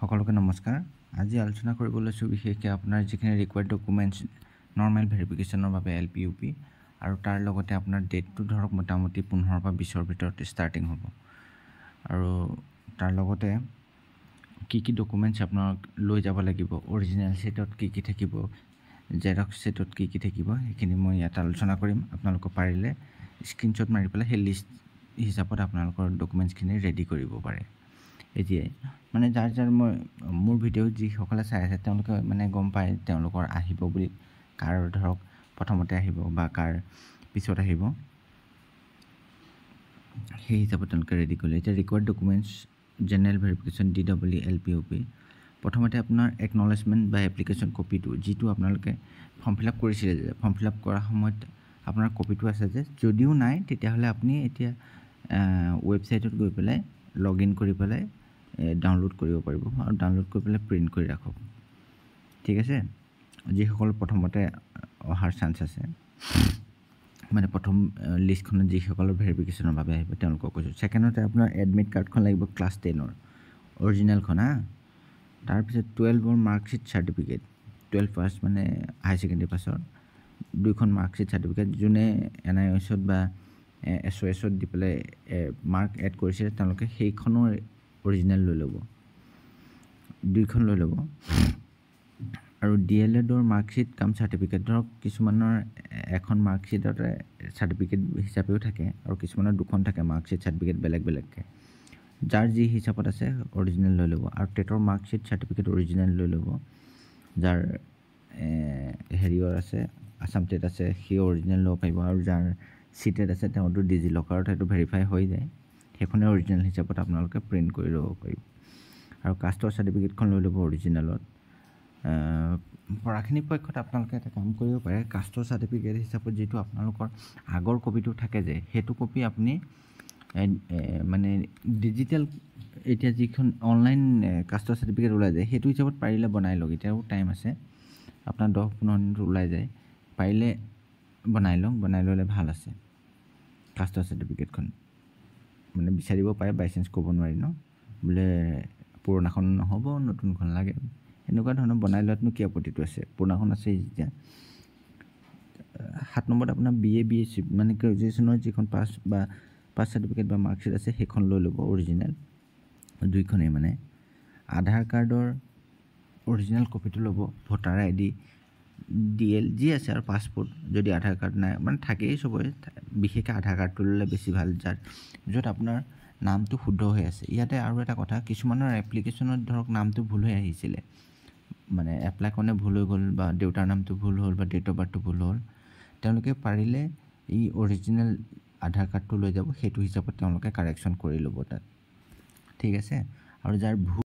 সকলোকে নমস্কাৰ। আজি আলোচনা কৰিব লৈছোঁ বিশেষকৈ আপোনাৰ যিখিনি ৰিকুৱাৰ্ড ডকুমেণ্টছ নৰ্মেল ভেৰিফিকেশ্যনৰ বাবে LPUP আৰু তাৰ লগতে আপোনাৰ ডেটটো ধৰক মোটামুটি 15 পৰা 20ৰ ভিতৰত ষ্টাৰ্টিং হ'ব আৰু তাৰ লগতে কি ডকুমেণ্টছ আপোনাক লৈ যাব লাগিব, অৰিজিনেল ছেটত কি থাকিব, জেৰক্স ছেটত কি থাকিব, সেইখিনি মই ইয়াত আলোচনা কৰিম। আপোনালোকে পাৰিলে স্ক্ৰীনশ্বট মাৰি পেলাই সেই লিষ্ট হিচাপত আপোনালোকৰ ডকুমেণ্টছখিনি ৰেডি কৰিব পাৰে। এতিয়াই মানে যাৰ মই মোৰ ভিডিঅ' যিসকলে চাই আছে তেওঁলোকে মানে গম পায় তেওঁলোকৰ আহিব বুলি, কাৰ ধৰক প্ৰথমতে আহিব বা কাৰ পিছত আহিব, সেই হিচাপত তেওঁলোকে ৰেডি কৰিলে। এতিয়া required documents general verification DWE LPUP, প্ৰথমতে আপোনাৰ একনলেজমেণ্ট বা এপ্লিকেশ্যন কপিটো যিটো আপোনালোকে ফৰ্ম ফিল আপ কৰিছিলে, যে ফৰ্ম ফিল আপ কৰাৰ সময়ত আপোনাৰ কপিটো আছে যে, যদিও নাই তেতিয়াহ'লে আপুনি এতিয়া ৱেবছাইটত গৈ পেলাই লগ ইন কৰি পেলাই ডাউনলোড কৰিব পাৰিব আৰু ডাউনলোড কৰি পেলাই প্ৰিণ্ট কৰি ৰাখক। ঠিক আছে, যিসকল প্ৰথমতে অহাৰ চান্স আছে, মানে প্ৰথম লিষ্টখনত যিসকলৰ ভেৰিফিকেশ্যনৰ বাবে আহিব তেওঁলোকক কৈছোঁ। ছেকেণ্ডতে আপোনাৰ এডমিট কাৰ্ডখন লাগিব ক্লাছ 10ৰ অৰিজিনেলখন। তাৰপিছত 12ৰ মাৰ্কশ্বিট চাৰ্টিফিকেট, 12 পাছ মানে হাই ছেকেণ্ডেৰী পাছৰ 2খন মাৰ্কশ্বিট চাৰ্টিফিকেট, যোনে NIOSত বা SOSত দি পেলাই মাৰ্ক এড কৰিছিলে তেওঁলোকে সেইখনৰ অৰিজিনেল লৈ ল'ব, 2খন লৈ ল'ব। আৰু DLEDৰ মাৰ্কশ্বিট কাম চাৰ্টিফিকেট, ধৰক কিছুমানৰ এখন মাৰ্কশ্বিটতে চাৰ্টিফিকেট হিচাপেও থাকে আৰু কিছুমানৰ 2খন থাকে মাৰ্কশ্বিট চাৰ্টিফিকেট বেলেগকৈ। যাৰ যি হিচাপত আছে অৰিজিনেল লৈ ল'ব। আৰু টেটৰ মাৰ্কশ্বিট চাৰ্টিফিকেট অৰিজিনেল লৈ ল'ব, যাৰ হেৰিয়ৰ আছে আছাম টেট আছে সেই অৰিজিনেল ল'ব পাৰিব, আৰু যাৰ চিটেট আছে তেওঁতো ডিজিলকাৰত সেইটো ভেৰিফাই হৈ যায়, সেইখনে অৰিজিনেল হিচাপত আপোনালোকে প্ৰিণ্ট কৰি ল'ব পাৰিব। আৰু কাষ্টৰ চাৰ্টিফিকেটখন লৈ ল'ব অৰিজিনেলত। পঢ়াখিনি পক্ষত আপোনালোকে এটা কাম কৰিব পাৰে, কাষ্টৰ চাৰ্টিফিকেট হিচাপত যিটো আপোনালোকৰ আগৰ কপিটো থাকে যে, সেইটো কপি আপুনি মানে ডিজিটেল এতিয়া যিখন অনলাইন কাষ্টৰ চাৰ্টিফিকেট ওলাই যায় সেইটো হিচাপত পাৰিলে বনাই লওক। এতিয়াও টাইম আছে, আপোনাৰ 10-15 দিনত ওলাই যায়, পাৰিলে বনাই লওক, বনাই ল'লে ভাল আছে। কাষ্টৰ চাৰ্টিফিকেটখন মানে বিচাৰিব পাৰে, বাইচান্স ক'ব নোৱাৰি ন, বোলে পুৰণাখন নহ'ব নতুনখন লাগে, এনেকুৱা ধৰণৰ বনাই লোৱাতনো কি আপত্তিটো আছে, পুৰণাখন আছে যেতিয়া। 7 নম্বৰত আপোনাৰ BA মানে গ্ৰেজুৱেশ্যনৰ যিখন পাছ চাৰ্টিফিকেট বা মাৰ্কশ্বিট আছে সেইখন লৈ ল'ব অৰিজিনেল, 2খনেই মানে। আধাৰ কাৰ্ডৰ অৰিজিনেল কপিটো ল'ব, ভোটাৰ ID, DL যি আছে আৰু পাছপোৰ্ট, যদি আধাৰ কাৰ্ড নাই মানে থাকেই চবৰে, বিশেষকৈ আধাৰ কাৰ্ডটো ল'লে বেছি ভাল, য'ত আপোনাৰ নামটো শুদ্ধ হৈ আছে। ইয়াতে আৰু এটা কথা, কিছুমানৰ এপ্লিকেশ্যনত ধৰক নামটো ভুল হৈ আহিছিলে, মানে এপ্লাই কৰোঁতে ভুল হৈ গ'ল বা দেউতাৰ নামটো ভুল হ'ল বা ডেট অফ বাৰ্থটো ভুল হ'ল, তেওঁলোকে পাৰিলে এই অৰিজিনেল আধাৰ কাৰ্ডটো লৈ যাব, সেইটো হিচাপত তেওঁলোকে কাৰেকশ্যন কৰি ল'ব তাত। ঠিক আছে, আৰু যাৰ ভুল